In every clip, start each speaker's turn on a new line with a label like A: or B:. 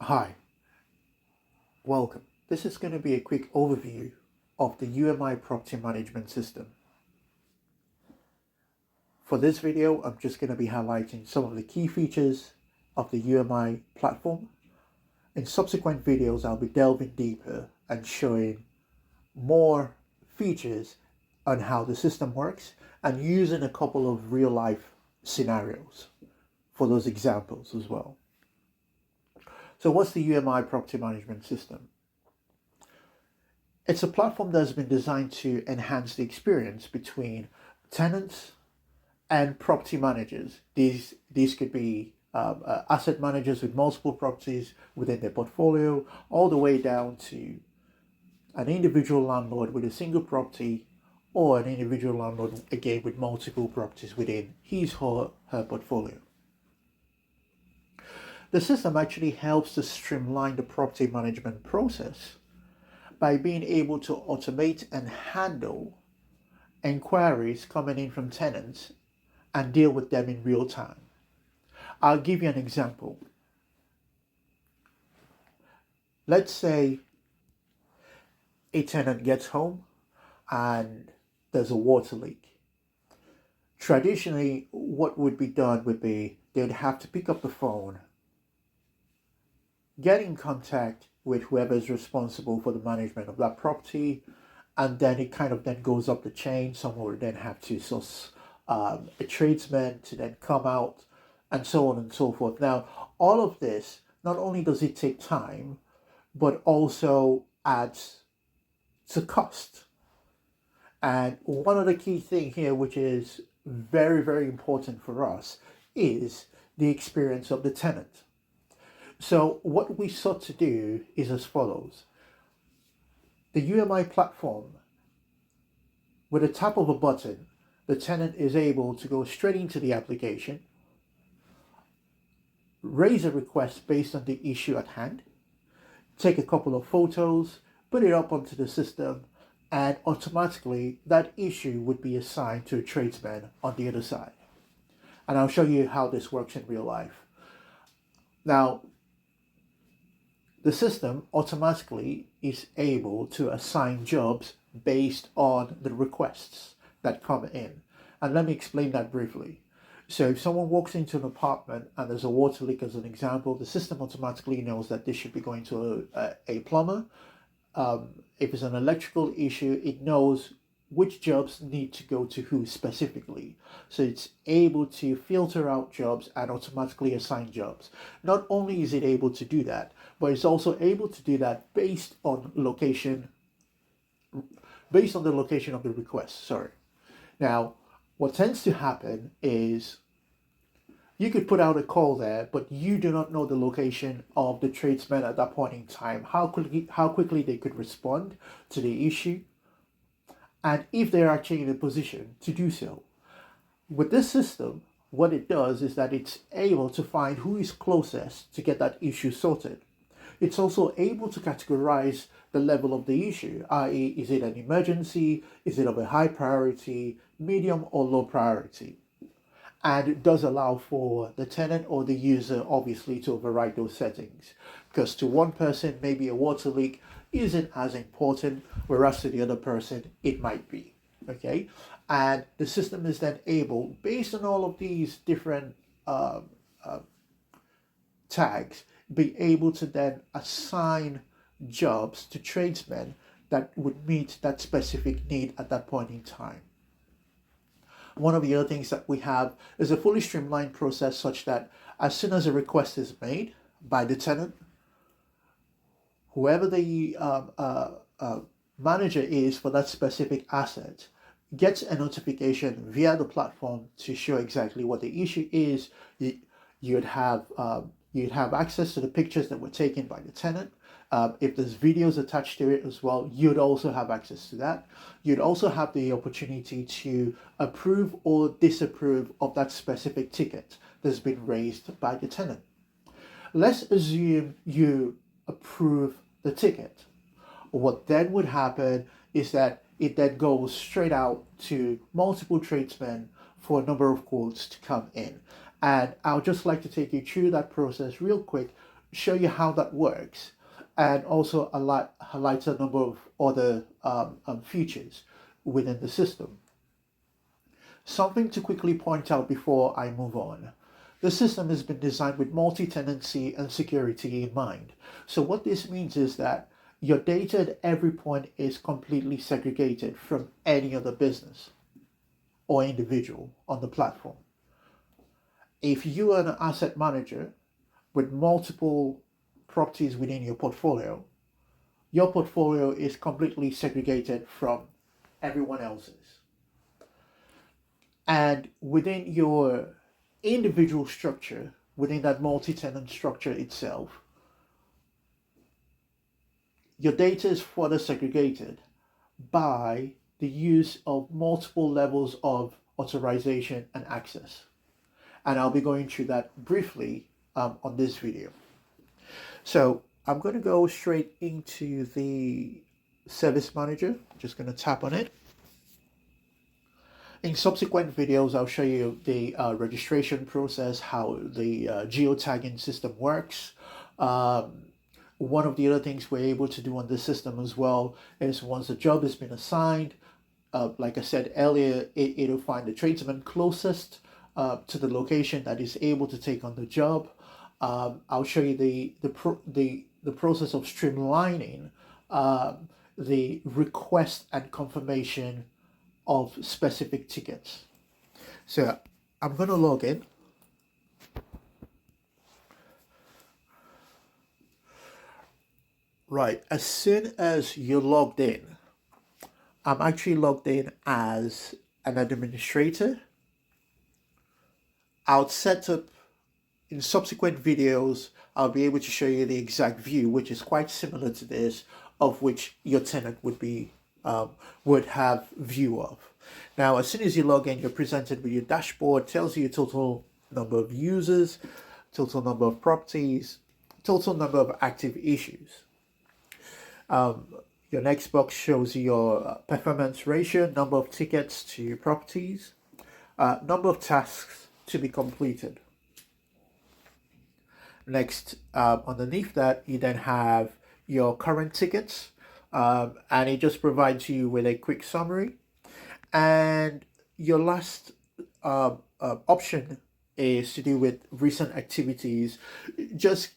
A: Hi, welcome. This is going to be a quick overview of the UMI property management system. For this video, I'm just going to be highlighting some of the key features of the UMI platform. In subsequent videos, I'll be delving deeper and showing more features on how the system works and using a couple of real life scenarios for those examples as well. So what's the UMI property management system? It's a platform that's been designed to enhance the experience between tenants and property managers. These could be asset managers with multiple properties within their portfolio, all the way down to an individual landlord with a single property, or an individual landlord again with multiple properties within his or her portfolio. The system actually helps to streamline the property management process by being able to automate and handle inquiries coming in from tenants and deal with them in real time. I'll give you an example. Let's say a tenant gets home and there's a water leak. Traditionally, what would be done would be they'd have to pick up the phone, get in contact with whoever is responsible for the management of that property, and then it kind of then goes up the chain. Someone would then have to source a tradesman to then come out, and so on and so forth. Now, all of this, not only does it take time, but also adds to cost. And one of the key things here, which is very, very important for us, is the experience of the tenant. So what we sought to do is as follows. The UMI platform, with a tap of a button, the tenant is able to go straight into the application, raise a request based on the issue at hand, take a couple of photos, put it up onto the system, and automatically that issue would be assigned to a tradesman on the other side. And I'll show you how this works in real life. Now, the system automatically is able to assign jobs based on the requests that come in. And let me explain that briefly. So if someone walks into an apartment and there's a water leak as an example, the system automatically knows that this should be going to a plumber. If it's an electrical issue, it knows which jobs need to go to who specifically. So it's able to filter out jobs and automatically assign jobs. Not only is it able to do that, but it's also able to do that based on the location of the request. Sorry. Now, what tends to happen is you could put out a call there, but you do not know the location of the tradesman at that point in time, how quickly they could respond to the issue, and if they're actually in a position to do so. With this system, what it does is that it's able to find who is closest to get that issue sorted. It's also able to categorize the level of the issue, i.e., is it an emergency, is it of a high priority, medium or low priority? And it does allow for the tenant or the user obviously to override those settings, because to one person maybe a water leak isn't as important, whereas to the other person it might be. Okay, and the system is then able, based on all of these different tags, be able to then assign jobs to tradesmen that would meet that specific need at that point in time. One of the other things that we have is a fully streamlined process such that as soon as a request is made by the tenant, whoever the manager is for that specific asset gets a notification via the platform to show exactly what the issue is. You'd have access to the pictures that were taken by the tenant. If there's videos attached to it as well, you'd also have access to that. You'd also have the opportunity to approve or disapprove of that specific ticket that's been raised by the tenant. Let's assume you approve the ticket. What then would happen is that it then goes straight out to multiple tradesmen for a number of quotes to come in. And I'll just like to take you through that process real quick show you how that works, and also highlight a number of other features within the system. Something to quickly point out before I move on. The system has been designed with multi-tenancy and security in mind. So what this means is that your data at every point is completely segregated from any other business or individual on the platform. If you are an asset manager with multiple properties within your portfolio is completely segregated from everyone else's. And within your individual structure, within that multi-tenant structure itself, your data is further segregated by the use of multiple levels of authorization and access. And I'll be going through that briefly on this video. So I'm going to go straight into the service manager. Just going to tap on it. In subsequent videos, I'll show you the registration process, how the geotagging system works. One of the other things we're able to do on this system as well is once a job has been assigned, like I said earlier, it'll find the tradesman closest to the location that is able to take on the job. I'll show you the process of streamlining the request and confirmation of specific tickets. So I'm going to log in. Right, as soon as you're logged in, I'm actually logged in as an administrator. I'll set up, in subsequent videos, I'll be able to show you the exact view, which is quite similar to this, of which your tenant would have view of. Now, as soon as you log in, you're presented with your dashboard, tells you your total number of users, total number of properties, total number of active issues. Your next box shows you your performance ratio, number of tickets to properties, number of tasks to be completed. Next, underneath that, you then have your current tickets, and it just provides you with a quick summary. And your last option is to do with recent activities. Just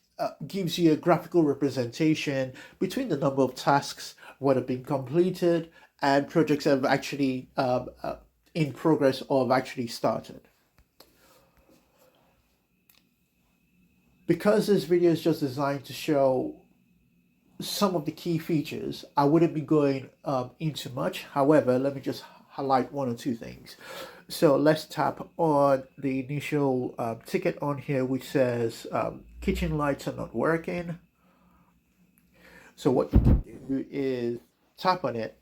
A: gives you a graphical representation between the number of tasks, what have been completed, and projects that have actually in progress or have actually started. Because this video is just designed to show some of the key features, I wouldn't be going into much. However, let me just highlight one or two things. So let's tap on the initial ticket on here, which says kitchen lights are not working. So what you can do is tap on it,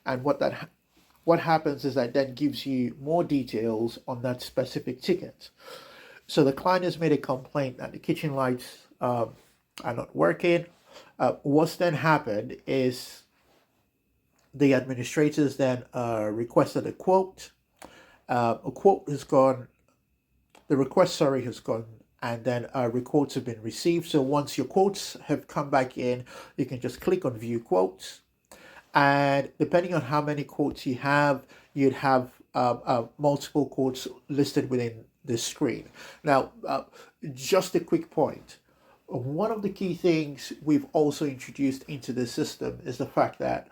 A: and what happens is that then gives you more details on that specific ticket. So the client has made a complaint that the kitchen lights are not working. What's then happened is the administrators then requested a quote. A quote has gone, the request, has gone, and then quotes have been received. So once your quotes have come back in, you can just click on view quotes. And depending on how many quotes you have, you'd have multiple quotes listed within the screen. Now, just a quick point. One of the key things we've also introduced into the system is the fact that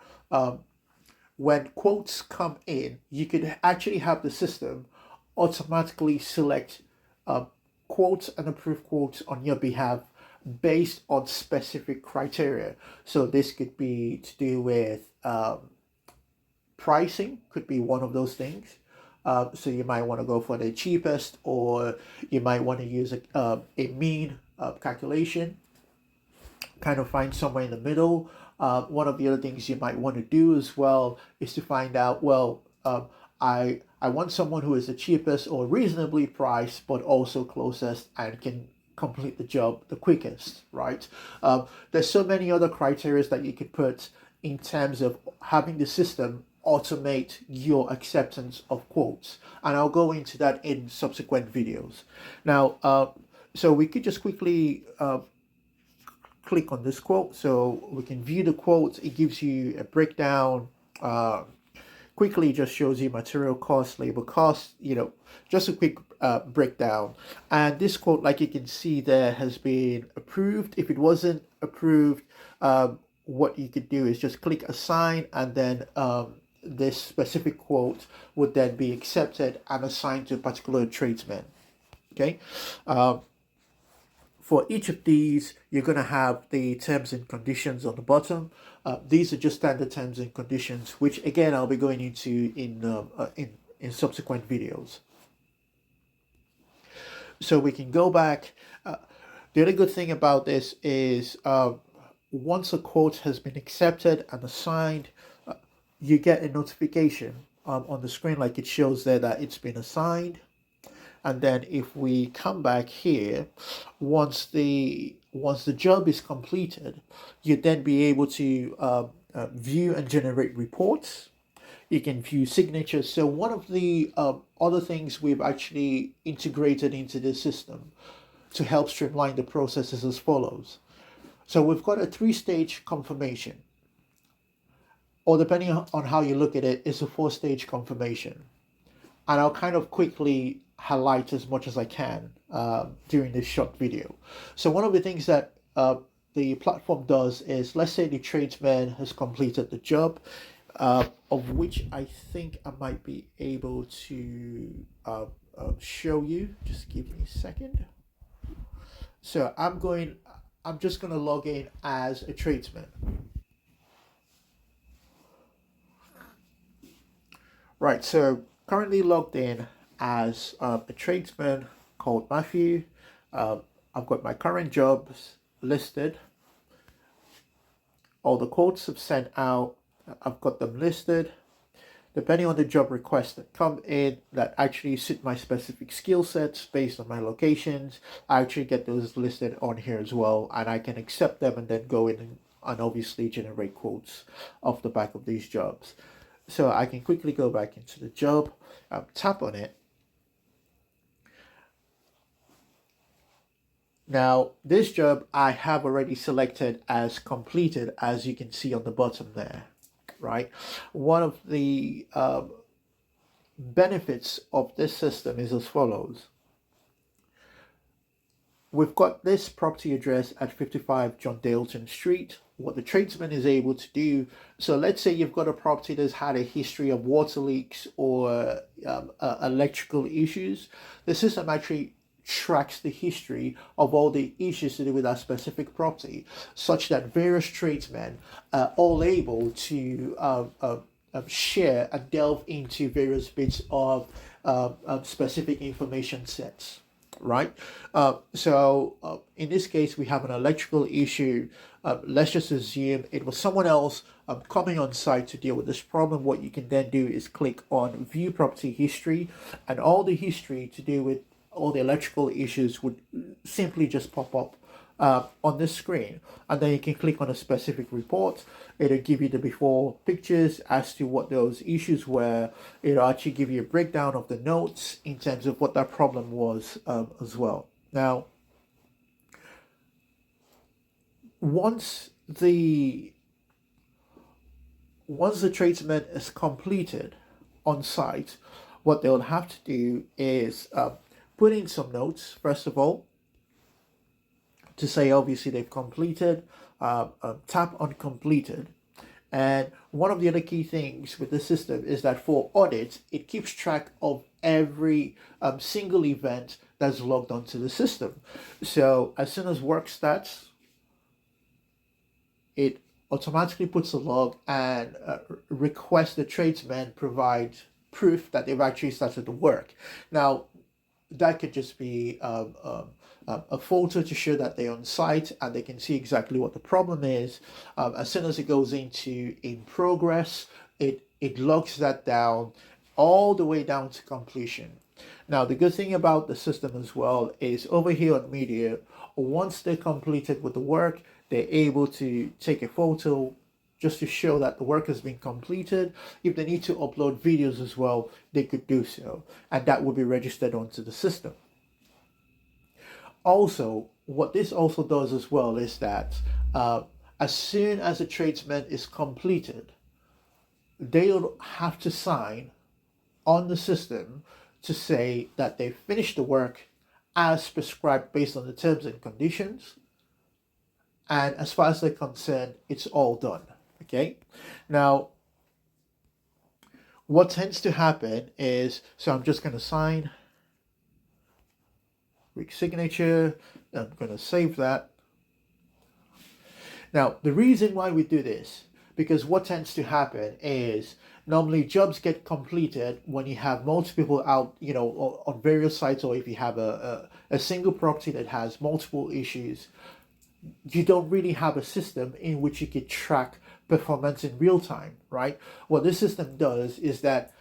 A: when quotes come in, you could actually have the system automatically select quotes and approve quotes on your behalf based on specific criteria. So this could be to do with pricing, could be one of those things. So you might want to go for the cheapest, or you might want to use a mean calculation, kind of find somewhere in the middle. One of the other things you might want to do as well is to find out, well, I want someone who is the cheapest or reasonably priced, but also closest and can complete the job the quickest, right? There's so many other criteria that you could put in terms of having the system automate your acceptance of quotes, and I'll go into that in subsequent videos. Now, so we could just quickly click on this quote so we can view the quote. It gives you a breakdown. Quickly just shows you material costs, labor costs, just a quick breakdown. And this quote, like you can see there, has been approved. If it wasn't approved, what you could do is just click assign, and then this specific quote would then be accepted and assigned to a particular tradesman. Okay. For each of these, you're going to have the terms and conditions on the bottom. These are just standard terms and conditions, which again I'll be going into in subsequent videos. So we can go back. The other good thing about this is once a quote has been accepted and assigned, you get a notification on the screen, like it shows there that it's been assigned. And then if we come back here, once the job is completed, you'd then be able to view and generate reports. You can view signatures. So one of the other things we've actually integrated into this system to help streamline the process is as follows. So we've got a 3-stage confirmation, or depending on how you look at it, it's a 4-stage confirmation. And I'll kind of quickly highlight as much as I can during this short video. So one of the things that the platform does is, let's say the tradesman has completed the job, of which I think I might be able to show you. Just give me a second. So I'm just going to log in as a tradesman. Right, so currently logged in as a tradesman called Matthew. I've got my current jobs listed. All the quotes have sent out. I've got them listed. Depending on the job requests that come in that actually suit my specific skill sets based on my locations, I actually get those listed on here as well, and I can accept them and then go in and obviously generate quotes off the back of these jobs. So I can quickly go back into the job, tap on it. Now, this job I have already selected as completed, as you can see on the bottom there, right? One of the benefits of this system is as follows. We've got this property address at 55 John Dalton Street. What the tradesman is able to do, so let's say you've got a property that's had a history of water leaks or electrical issues. The system actually tracks the history of all the issues to do with that specific property, such that various tradesmen are all able to share and delve into various bits of specific information sets. Right. So in this case, we have an electrical issue. Let's just assume it was someone else coming on site to deal with this problem. What you can then do is click on view property history, and all the history to do with all the electrical issues would simply just pop up on this screen, and then you can click on a specific report. It'll give you the before pictures as to what those issues were. It'll actually give you a breakdown of the notes in terms of what that problem was as well. Now, once the tradesman is completed on site, what they'll have to do is put in some notes, first of all, to say obviously they've completed. Tap on completed. And one of the other key things with the system is that for audits, it keeps track of every single event that's logged onto the system. So as soon as work starts, it automatically puts a log and requests the tradesman provide proof that they've actually started the work. Now, that could just be a photo to show that they're on site and they can see exactly what the problem is. As soon as it goes into in progress, it logs that down all the way down to completion. Now, the good thing about the system as well is over here on media, once they're completed with the work, they're able to take a photo just to show that the work has been completed. If they need to upload videos as well, they could do so, and that would be registered onto the system. Also, what this also does as well is that As soon as a tradesman is completed, they'll have to sign on the system to say that they finished the work as prescribed based on the terms and conditions. And as far as they're concerned, it's all done. Okay. Now, what tends to happen is, so I'm just going to sign, Rick signature. I'm going to save that. Now, the reason why we do this, because what tends to happen is normally jobs get completed when you have multiple people out, on various sites, or if you have a single property that has multiple issues, you don't really have a system in which you can track performance in real time, right? What this system does is that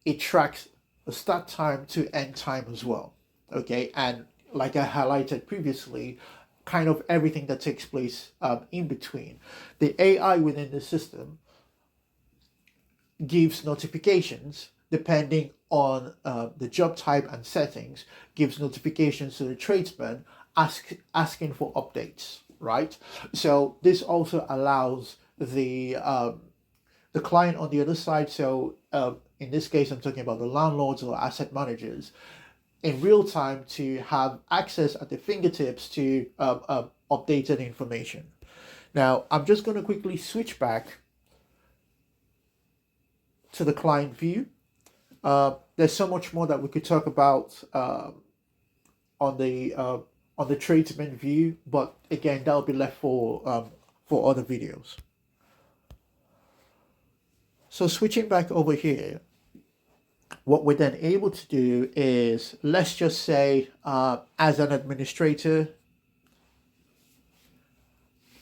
A: it tracks the start time to end time as well. Okay, and like I highlighted previously, kind of everything that takes place in between. The AI within the system gives notifications depending on the job type and settings, gives notifications to the tradesman asking for updates, right? So this also allows the client on the other side, so in this case I'm talking about the landlords or asset managers, in real time to have access at the fingertips to updated information. Now I'm just going to quickly switch back to the client view. There's so much more that we could talk about on the tradesman view, but again, that'll be left for other videos. So switching back over here, what we're then able to do is, let's just say, as an administrator,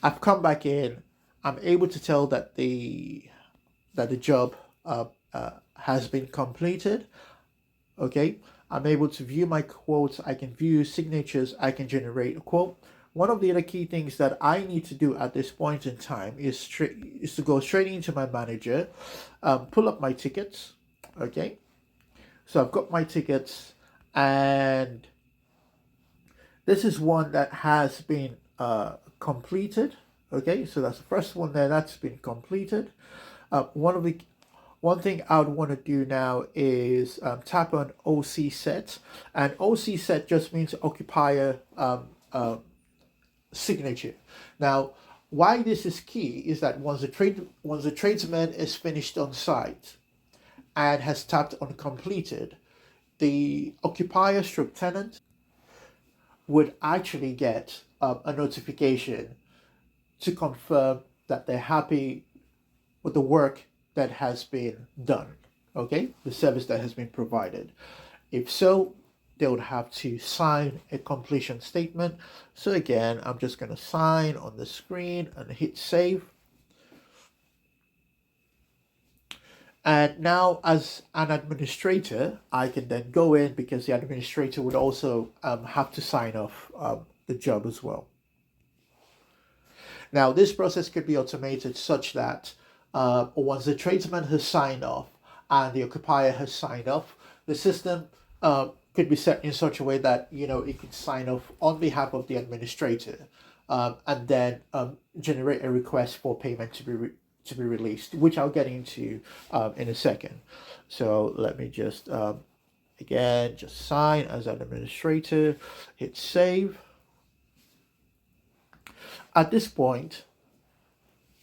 A: I've come back in. I'm able to tell that the job has been completed. Okay, I'm able to view my quotes. I can view signatures. I can generate a quote. One of the other key things that I need to do at this point in time is to go straight into my manager, pull up my tickets. Okay, so I've got my tickets, and this is one that has been completed. Okay, so that's the first one there that's been completed. One thing I would want to do now is tap on OC set, and OC set just means occupier signature. Now, why this is key is that once the tradesman is finished on site and has tapped on completed, the occupier stroke tenant would actually get a notification to confirm that they're happy with the work that has been done, okay, the service that has been provided. If so, they would have to sign a completion statement. So again, I'm just going to sign on the screen and hit save. And now as an administrator, I can then go in, because the administrator would also have to sign off the job as well. Now, this process could be automated such that once the tradesman has signed off and the occupier has signed off, the system could be set in such a way that it could sign off on behalf of the administrator, and then generate a request for payment to be released, which I'll get into in a second. So let me just again just sign as an administrator, hit save. At this point,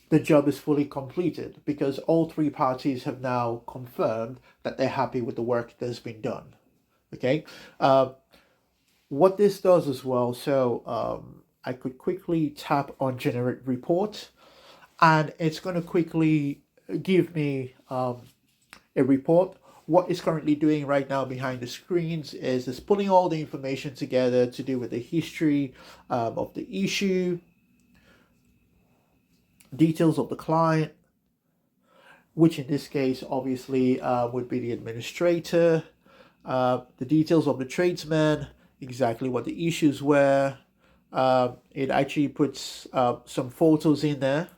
A: the job is fully completed because all three parties have now confirmed that they're happy with the work that's been done. Okay, what this does as well, so I could quickly tap on generate report, and it's going to quickly give me a report. What it's currently doing right now behind the screens is it's pulling all the information together to do with the history of the issue, details of the client, which in this case obviously would be the administrator, the details of the tradesman, exactly what the issues were. It actually puts some photos in there,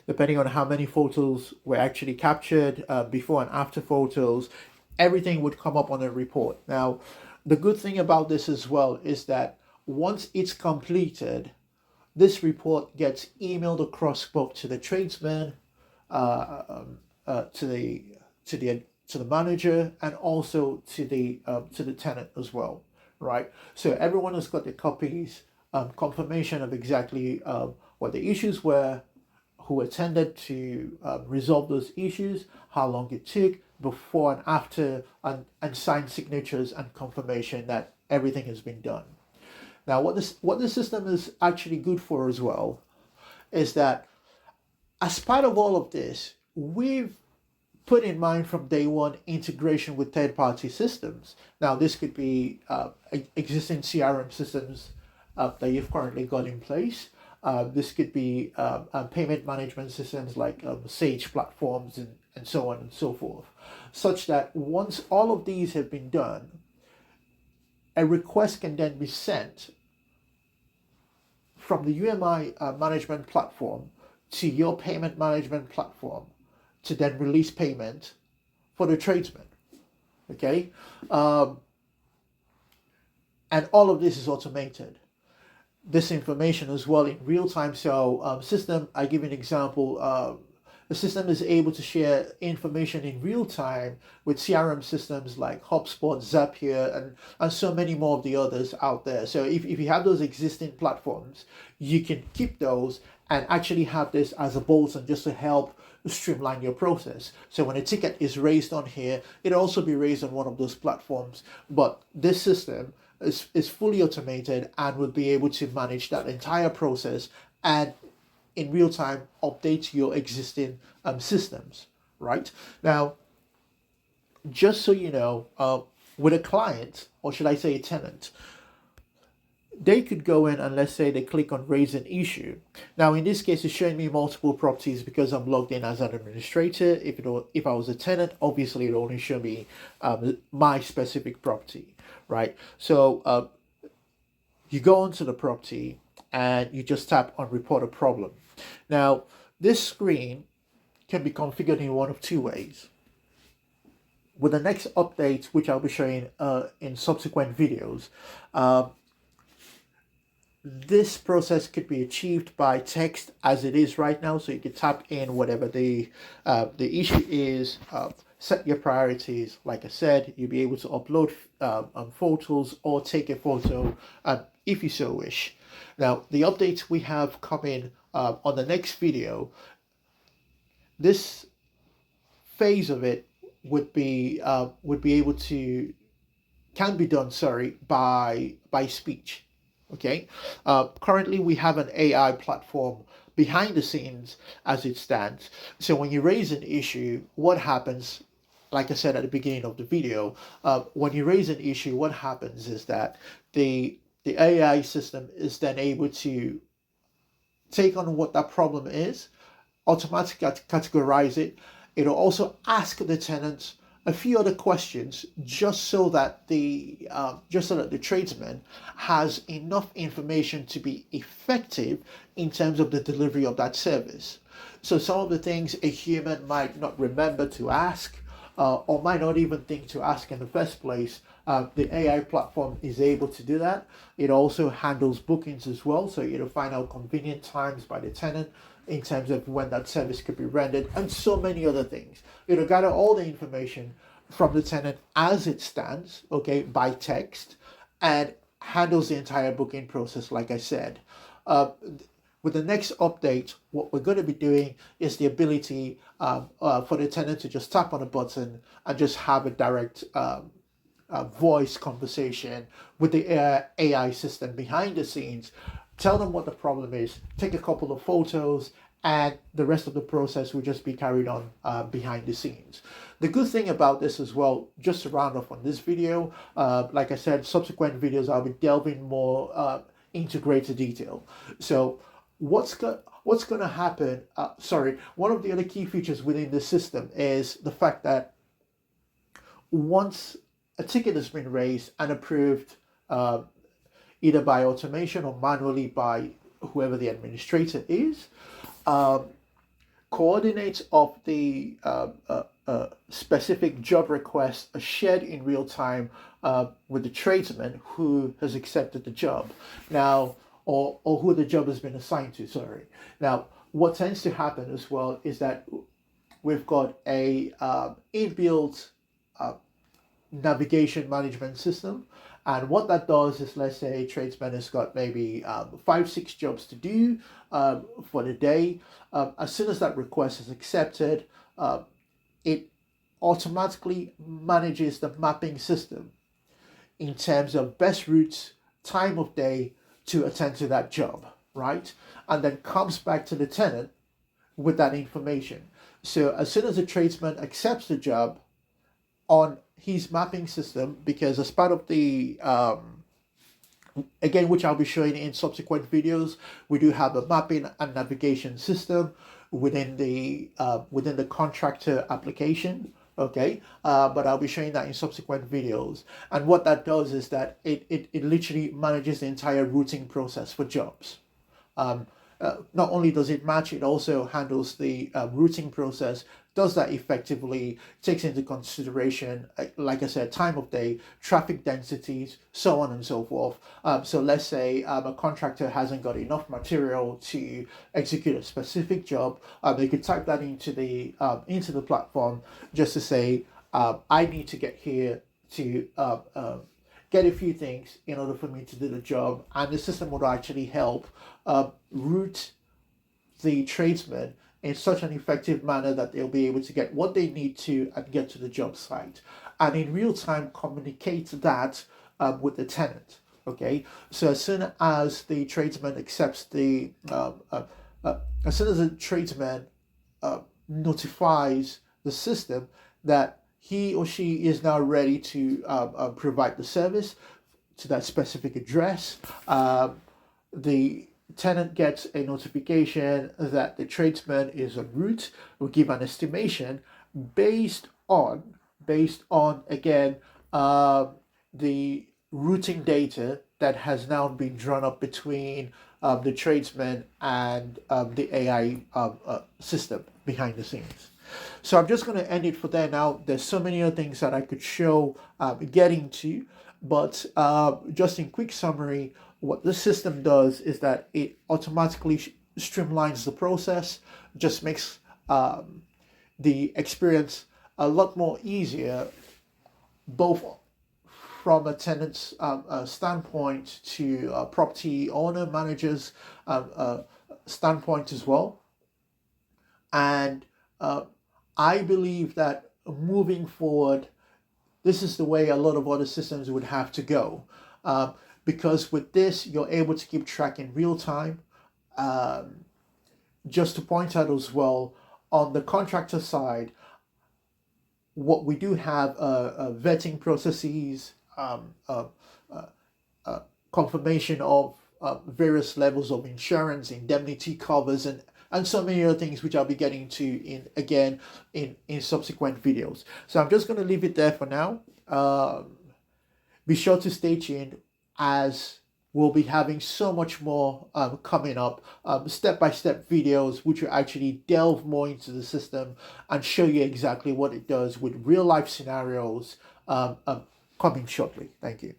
A: depending on how many photos were actually captured, before and after photos. Everything would come up on a report. Now, the good thing about this as well is that once it's completed, This report gets emailed across both to the tradesman, uh, um, to the manager, and also to the tenant as well, right? So everyone has got the copies, confirmation of exactly what the issues were, who attended to resolve those issues, how long it took, before and after, and signed signatures and confirmation that everything has been done. Now, what this system is actually good for as well is that as part of all of this, we've put in mind from day one integration with third-party systems. Now, this could be existing CRM systems that you've currently got in place. This could be payment management systems like Sage platforms and so on and so forth, such that once all of these have been done, a request can then be sent from the UMI management platform to your payment management platform to then release payment for the tradesman. Okay, and all of this is automated. This information as well in real time. So system, I give you an example. The system is able to share information in real time with CRM systems like HubSpot, Zapier, and so many more of the others out there. So if you have those existing platforms, you can keep those and actually have this as a bolt-on just to help streamline your process. So when a ticket is raised on here, it'll also be raised on one of those platforms. But this system is fully automated and will be able to manage that entire process and in real time update your existing systems, right? Now, just so you know, with a client, or should I say a tenant, they could go in and let's say they click on raise an issue. Now, in this case, it's showing me multiple properties because I'm logged in as an administrator. If I was a tenant, obviously it only show me my specific property, right? So you go onto the property and you just tap on report a problem. Now, this screen can be configured in one of two ways. With the next update, which I'll be showing in subsequent videos, this process could be achieved by text as it is right now. So you can tap in whatever the issue is, set your priorities. Like I said, you'll be able to upload photos or take a photo if you so wish. Now, the updates we have coming on the next video, this phase of it would be able to can be done, sorry, by speech. Okay, currently we have an AI platform behind the scenes as it stands. So when you raise an issue, what happens? Like I said at the beginning of the video, when you raise an issue, what happens is that the AI system is then able to take on what that problem is, automatically categorize it. It'll also ask the tenants a few other questions just so that the tradesman has enough information to be effective in terms of the delivery of that service. So some of the things a human might not remember to ask or might not even think to ask in the first place, the AI platform is able to do that. It also handles bookings as well, so it'll find out convenient times by the tenant in terms of when that service could be rendered, and so many other things. It'll gather all the information from the tenant as it stands, okay, by text, and handles the entire booking process, like I said. With the next update, what we're going to be doing is the ability for the tenant to just tap on a button and just have a direct voice conversation with the AI system behind the scenes. Tell them what the problem is, take a couple of photos, and the rest of the process will just be carried on behind the scenes. The good thing about this as well, just to round off on this video, like I said, subsequent videos I'll be delving more into greater detail. So what's going to happen, one of the other key features within the system is the fact that once a ticket has been raised and approved either by automation or manually by whoever the administrator is, coordinates of the specific job request are shared in real time with the tradesman who has accepted the job. Now, or who the job has been assigned to. Sorry. Now, what tends to happen as well is that we've got a inbuilt navigation management system. And what that does is, let's say a tradesman has got maybe 5, 6 jobs to do for the day. As soon as that request is accepted, it automatically manages the mapping system in terms of best routes, time of day to attend to that job, right? And then comes back to the tenant with that information. So as soon as the tradesman accepts the job on his mapping system, because as part of the again, which I'll be showing in subsequent videos, we do have a mapping and navigation system within the contractor application. Okay, but I'll be showing that in subsequent videos. And what that does is that it literally manages the entire routing process for jobs. Not only does it match, it also handles the routing process, does that effectively, takes into consideration, like I said, time of day, traffic densities, so on and so forth. So let's say a contractor hasn't got enough material to execute a specific job. They could type that into the platform just to say, I need to get here to get a few things in order for me to do the job, and the system would actually help route the tradesmen in such an effective manner that they'll be able to get what they need to and get to the job site, and in real time communicate that with the tenant. Okay, so as soon as the tradesman accepts the as soon as the tradesman notifies the system that he or she is now ready to provide the service to that specific address, the tenant gets a notification that the tradesman is en route. Will give an estimation based on again the routing data that has now been drawn up between the tradesman and the AI system behind the scenes. So I'm just going to end it for there now. There's so many other things that I could show, get into, but just in quick summary, what this system does is that it automatically streamlines the process, just makes the experience a lot more easier, both from a tenant's standpoint to a property owner, manager's standpoint as well. And I believe that moving forward, this is the way a lot of other systems would have to go. Because with this, you're able to keep track in real time. Just to point out as well, on the contractor side, what we do have vetting processes, confirmation of various levels of insurance, indemnity covers, and so many other things which I'll be getting to in subsequent videos. So I'm just going to leave it there for now. Be sure to stay tuned, as we'll be having so much more coming up, step-by-step videos which will actually delve more into the system and show you exactly what it does with real-life scenarios coming shortly. Thank you.